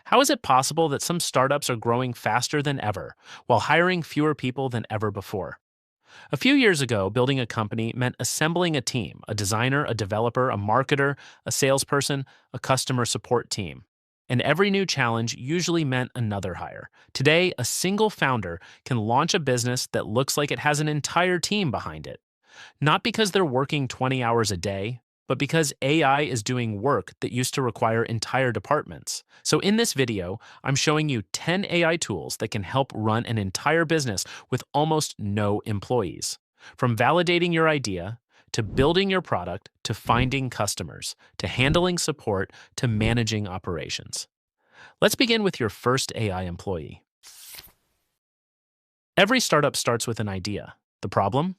How is it possible that some startups are growing faster than ever while hiring fewer people than ever before? A few years ago, building a company meant assembling a team: a designer, a developer, a marketer, a salesperson, a customer support team. And every new challenge usually meant another hire. Today, a single founder can launch a business that looks like it has an entire team behind it. Not because they're working 20 hours a day, but because AI is doing work that used to require entire departments. So in this video, I'm showing you 10 AI tools that can help run an entire business with almost no employees. From validating your idea, to building your product, to finding customers, to handling support, to managing operations. Let's begin with your first AI employee. Every startup starts with an idea. The problem?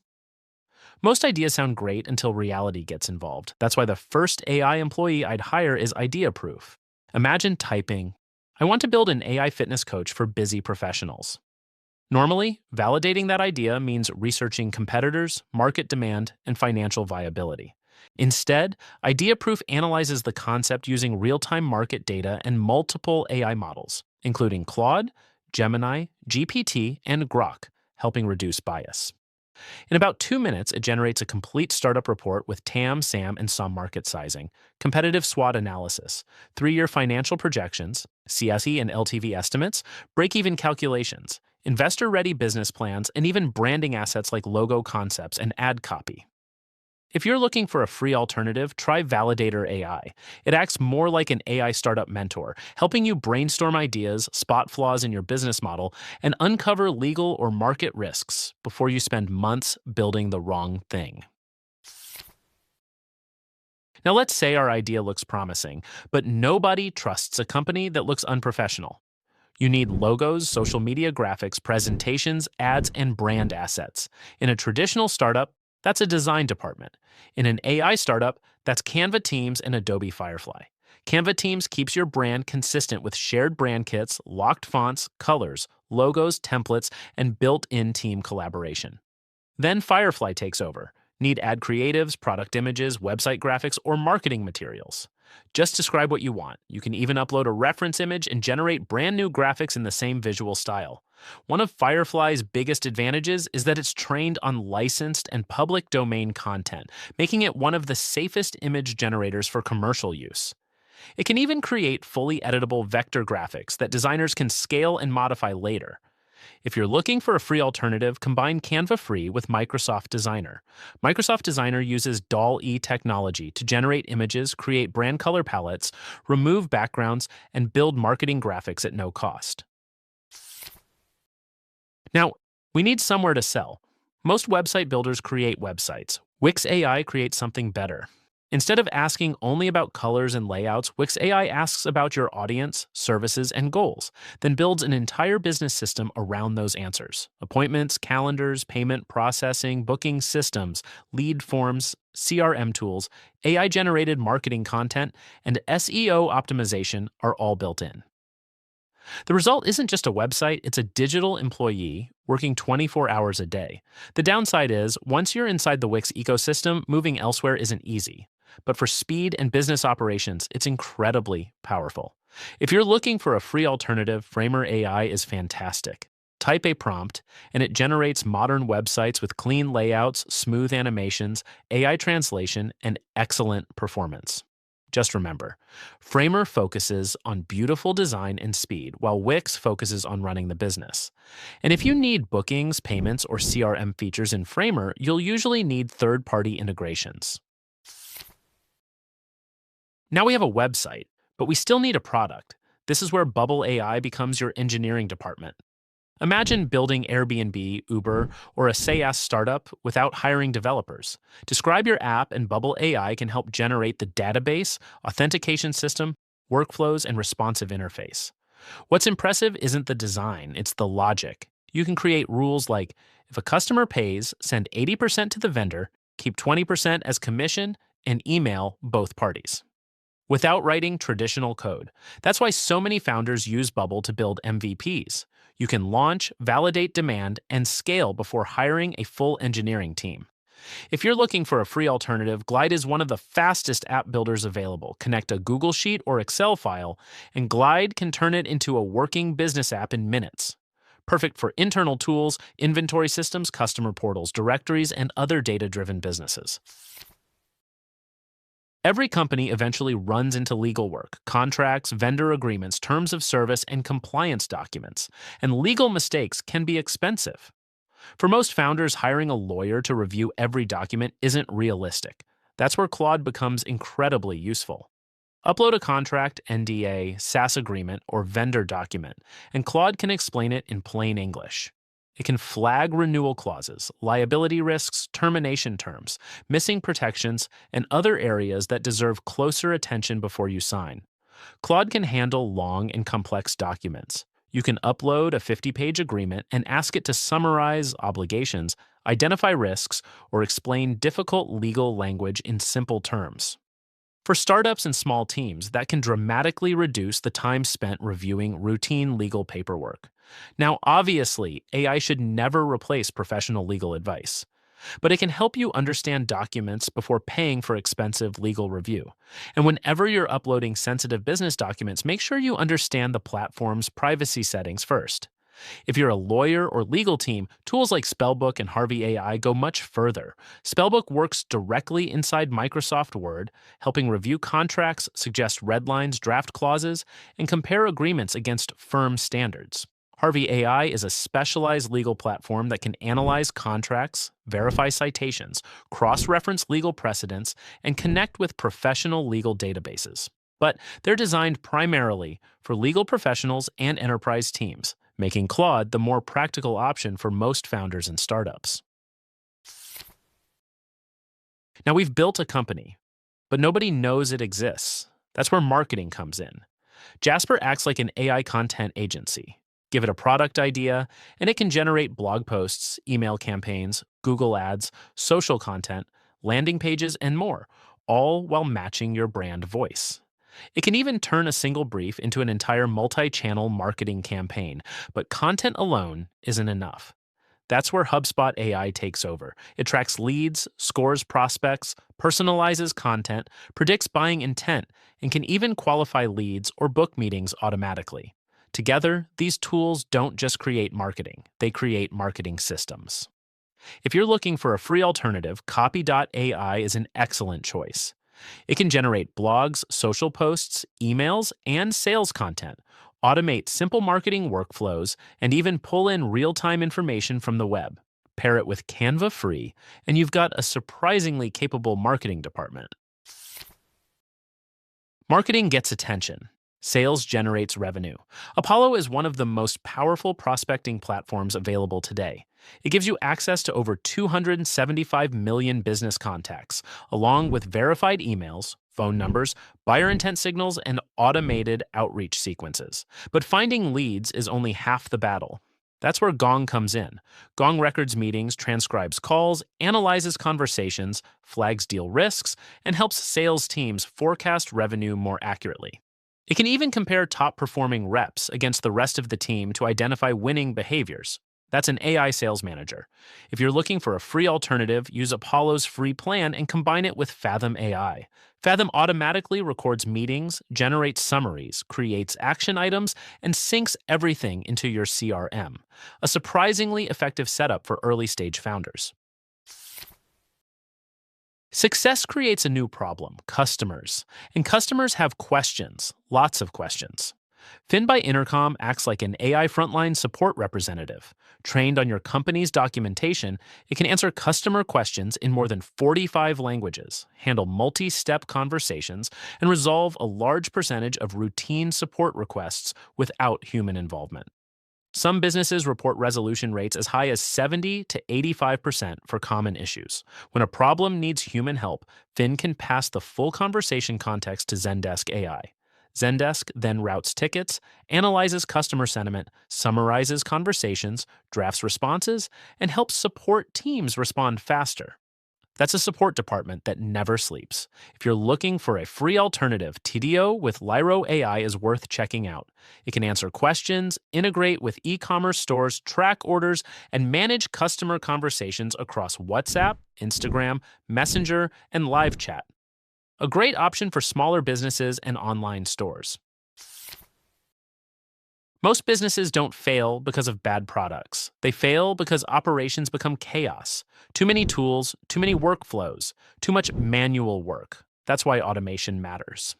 Most ideas sound great until reality gets involved. That's why the first AI employee I'd hire is IdeaProof. Imagine typing, "I want to build an AI fitness coach for busy professionals." Normally, validating that idea means researching competitors, market demand, and financial viability. Instead, IdeaProof analyzes the concept using real-time market data and multiple AI models, including Claude, Gemini, GPT, and Grok, helping reduce bias. In about 2 minutes, it generates a complete startup report with TAM, SAM, and SUM market sizing, competitive SWOT analysis, 3-year financial projections, CSE and LTV estimates, break-even calculations, investor-ready business plans, and even branding assets like logo concepts and ad copy. If you're looking for a free alternative, try Validator AI. It acts more like an AI startup mentor, helping you brainstorm ideas, spot flaws in your business model, and uncover legal or market risks before you spend months building the wrong thing. Now, let's say our idea looks promising, but nobody trusts a company that looks unprofessional. You need logos, social media graphics, presentations, ads, and brand assets. In a traditional startup, that's a design department. In an AI startup, that's Canva Teams and Adobe Firefly. Canva Teams keeps your brand consistent with shared brand kits, locked fonts, colors, logos, templates, and built-in team collaboration. Then Firefly takes over. Need ad creatives, product images, website graphics, or marketing materials? Just describe what you want. You can even upload a reference image and generate brand new graphics in the same visual style. One of Firefly's biggest advantages is that it's trained on licensed and public domain content, making it one of the safest image generators for commercial use. It can even create fully editable vector graphics that designers can scale and modify later. If you're looking for a free alternative, combine Canva Free with Microsoft Designer. Microsoft Designer uses DALL-E technology to generate images, create brand color palettes, remove backgrounds, and build marketing graphics at no cost. Now, we need somewhere to sell. Most website builders create websites. Wix AI creates something better. Instead of asking only about colors and layouts, Wix AI asks about your audience, services, and goals, then builds an entire business system around those answers: appointments, calendars, payment processing, booking systems, lead forms, CRM tools, AI-generated marketing content, and SEO optimization are all built in. The result isn't just a website, it's a digital employee working 24 hours a day. The downside is, once you're inside the Wix ecosystem, moving elsewhere isn't easy. But for speed and business operations, it's incredibly powerful. If you're looking for a free alternative, Framer AI is fantastic. Type a prompt, and it generates modern websites with clean layouts, smooth animations, AI translation, and excellent performance. Just remember, Framer focuses on beautiful design and speed, while Wix focuses on running the business. And if you need bookings, payments, or CRM features in Framer, you'll usually need third-party integrations. Now we have a website, but we still need a product. This is where Bubble AI becomes your engineering department. Imagine building Airbnb, Uber, or a SaaS startup without hiring developers. Describe your app, and Bubble AI can help generate the database, authentication system, workflows, and responsive interface. What's impressive isn't the design, it's the logic. You can create rules like, if a customer pays, send 80% to the vendor, keep 20% as commission, and email both parties, without writing traditional code. That's why so many founders use Bubble to build MVPs. You can launch, validate demand, and scale before hiring a full engineering team. If you're looking for a free alternative, Glide is one of the fastest app builders available. Connect a Google Sheet or Excel file, and Glide can turn it into a working business app in minutes. Perfect for internal tools, inventory systems, customer portals, directories, and other data-driven businesses. Every company eventually runs into legal work, contracts, vendor agreements, terms of service, and compliance documents, and legal mistakes can be expensive. For most founders, hiring a lawyer to review every document isn't realistic. That's where Claude becomes incredibly useful. Upload a contract, NDA, SaaS agreement, or vendor document, and Claude can explain it in plain English. It can flag renewal clauses, liability risks, termination terms, missing protections, and other areas that deserve closer attention before you sign. Claude can handle long and complex documents. You can upload a 50-page agreement and ask it to summarize obligations, identify risks, or explain difficult legal language in simple terms. For startups and small teams, that can dramatically reduce the time spent reviewing routine legal paperwork. Now, obviously, AI should never replace professional legal advice, but it can help you understand documents before paying for expensive legal review. And whenever you're uploading sensitive business documents, make sure you understand the platform's privacy settings first. If you're a lawyer or legal team, tools like Spellbook and Harvey AI go much further. Spellbook works directly inside Microsoft Word, helping review contracts, suggest red lines, draft clauses, and compare agreements against firm standards. Harvey AI is a specialized legal platform that can analyze contracts, verify citations, cross-reference legal precedents, and connect with professional legal databases. But they're designed primarily for legal professionals and enterprise teams, making Claude the more practical option for most founders and startups. Now, we've built a company, but nobody knows it exists. That's where marketing comes in. Jasper acts like an AI content agency. Give it a product idea, and it can generate blog posts, email campaigns, Google Ads, social content, landing pages, and more, all while matching your brand voice. It can even turn a single brief into an entire multi-channel marketing campaign, but content alone isn't enough. That's where HubSpot AI takes over. It tracks leads, scores prospects, personalizes content, predicts buying intent, and can even qualify leads or book meetings automatically. Together, these tools don't just create marketing, they create marketing systems. If you're looking for a free alternative, Copy.ai is an excellent choice. It can generate blogs, social posts, emails, and sales content, automate simple marketing workflows, and even pull in real-time information from the web. Pair it with Canva free, and you've got a surprisingly capable marketing department. Marketing gets attention. Sales generates revenue. Apollo is one of the most powerful prospecting platforms available today. It gives you access to over 275 million business contacts, along with verified emails, phone numbers, buyer intent signals, and automated outreach sequences. But finding leads is only half the battle. That's where Gong comes in. Gong records meetings, transcribes calls, analyzes conversations, flags deal risks, and helps sales teams forecast revenue more accurately. It can even compare top-performing reps against the rest of the team to identify winning behaviors. That's an AI sales manager. If you're looking for a free alternative, use Apollo's free plan and combine it with Fathom AI. Fathom automatically records meetings, generates summaries, creates action items, and syncs everything into your CRM. A surprisingly effective setup for early-stage founders. Success creates a new problem, customers. And customers have questions, lots of questions. Fin by Intercom acts like an AI frontline support representative. Trained on your company's documentation, it can answer customer questions in more than 45 languages, handle multi-step conversations, and resolve a large percentage of routine support requests without human involvement. Some businesses report resolution rates as high as 70 to 85% for common issues. When a problem needs human help, Fin can pass the full conversation context to Zendesk AI. Zendesk then routes tickets, analyzes customer sentiment, summarizes conversations, drafts responses, and helps support teams respond faster. That's a support department that never sleeps. If you're looking for a free alternative, TDO with Lyro AI is worth checking out. It can answer questions, integrate with e-commerce stores, track orders, and manage customer conversations across WhatsApp, Instagram, Messenger, and live chat. A great option for smaller businesses and online stores. Most businesses don't fail because of bad products. They fail because operations become chaos. Too many tools, too many workflows, too much manual work. That's why automation matters.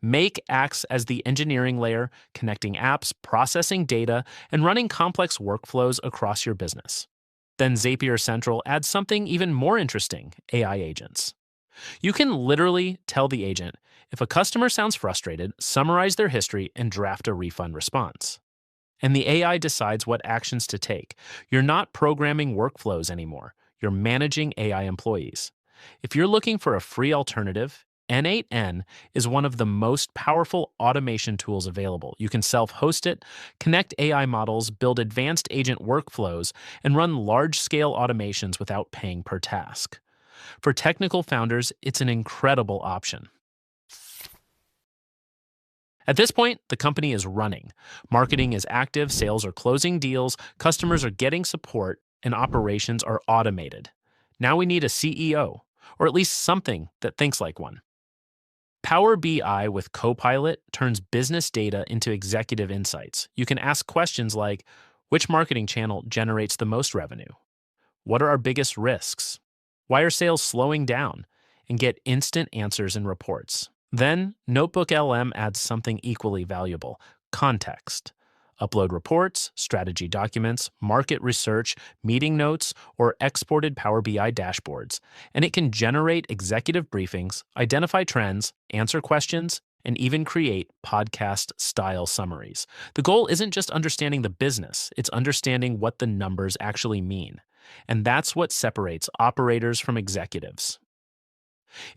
Make acts as the engineering layer, connecting apps, processing data, and running complex workflows across your business. Then Zapier Central adds something even more interesting: AI agents. You can literally tell the agent, if a customer sounds frustrated, summarize their history and draft a refund response. And the AI decides what actions to take. You're not programming workflows anymore. You're managing AI employees. If you're looking for a free alternative, N8N is one of the most powerful automation tools available. You can self-host it, connect AI models, build advanced agent workflows, and run large-scale automations without paying per task. For technical founders, it's an incredible option. At this point, the company is running. Marketing is active, sales are closing deals, customers are getting support, and operations are automated. Now we need a CEO, or at least something that thinks like one. Power BI with Copilot turns business data into executive insights. You can ask questions like, which marketing channel generates the most revenue? What are our biggest risks? Why are sales slowing down? And get instant answers and reports. Then, Notebook LM adds something equally valuable: context. Upload reports, strategy documents, market research, meeting notes, or exported Power BI dashboards, and it can generate executive briefings, identify trends, answer questions, and even create podcast-style summaries. The goal isn't just understanding the business, it's understanding what the numbers actually mean. And that's what separates operators from executives.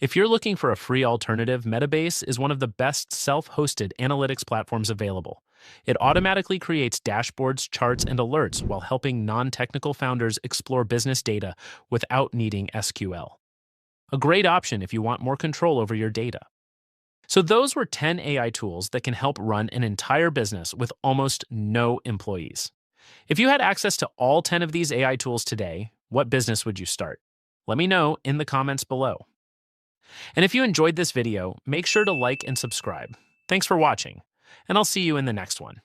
If you're looking for a free alternative, Metabase is one of the best self-hosted analytics platforms available. It automatically creates dashboards, charts, and alerts while helping non-technical founders explore business data without needing SQL. A great option if you want more control over your data. So those were 10 AI tools that can help run an entire business with almost no employees. If you had access to all 10 of these AI tools today, what business would you start? Let me know in the comments below. And if you enjoyed this video, make sure to like and subscribe. Thanks for watching, and I'll see you in the next one.